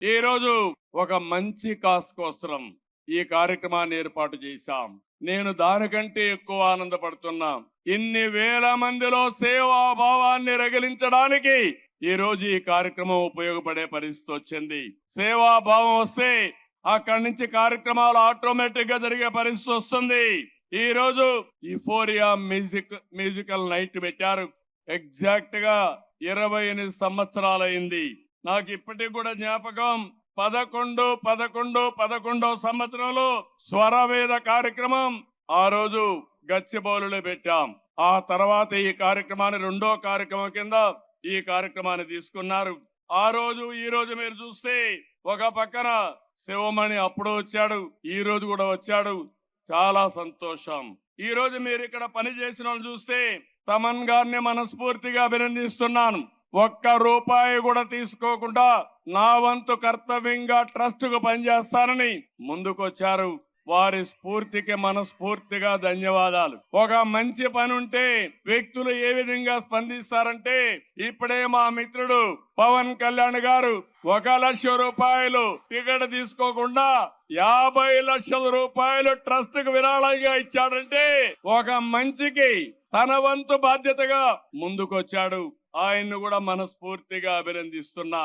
ఈ రోజు ఒక మంచి కాస్ కోసం ఈ కార్యక్రమాన్ని ఏర్పాటు చేశాం. నేను దానికంటే ఎక్కువ ఆనందపడుతున్నా. ఇన్ని వేల మందిలో సేవా భావాన్ని రగిలించడానికి ఈ రోజు ఈ కార్యక్రమం ఉపయోగపడే పరిస్థితి వచ్చింది. సేవా భావం వస్తే అక్కడి నుంచి కార్యక్రమాలు ఆటోమేటిక్ గా జరిగే పరిస్థితి వస్తుంది. ఈ రోజు యుఫోరియా మ్యూజికల్ నైట్ పెట్టారు. ఎగ్జాక్ట్ గా 28 సంవత్సరాలైంది. నాకు ఇప్పటికి కూడా జ్ఞాపకం. 11 సంవత్సరంలో స్వరవేద కార్యక్రమం ఆ రోజు గచ్చిబౌలిలో పెట్టాం. ఆ తర్వాత ఈ కార్యక్రమాన్ని రెండో కార్యక్రమం కింద ఈ కార్యక్రమాన్ని తీసుకున్నారు. ఆ రోజు ఈ రోజు మీరు చూస్తే ఒక పక్కన శివమణి అప్పుడు వచ్చాడు, ఈ రోజు కూడా వచ్చాడు. చాలా సంతోషం. ఈ రోజు మీరు ఇక్కడ పని చేసిన వాళ్ళు చూస్తే తమన్ గారిని మనస్ఫూర్తిగా అభినందిస్తున్నాను. ఒక్క రూపాయి కూడా తీసుకోకుండా నా వంతు కర్తవ్యంగా ట్రస్ట్ కు పనిచేస్తానని ముందుకొచ్చారు. వారి స్ఫూర్తికి మనస్ఫూర్తిగా ధన్యవాదాలు. ఒక మంచి పని ఉంటే వ్యక్తులు ఏ విధంగా స్పందిస్తారంటే, ఇప్పుడే మా మిత్రుడు పవన్ కళ్యాణ్ గారు 1,00,000 రూపాయలు టికెట్ తీసుకోకుండా 50 లక్షల రూపాయలు ట్రస్ట్ కు విరాళంగా ఇచ్చాడంటే ఒక మంచికి తన వంతు బాధ్యతగా ముందుకొచ్చాడు. ఆయన్ను కూడా మనస్ఫూర్తిగా అభినందిస్తున్నా.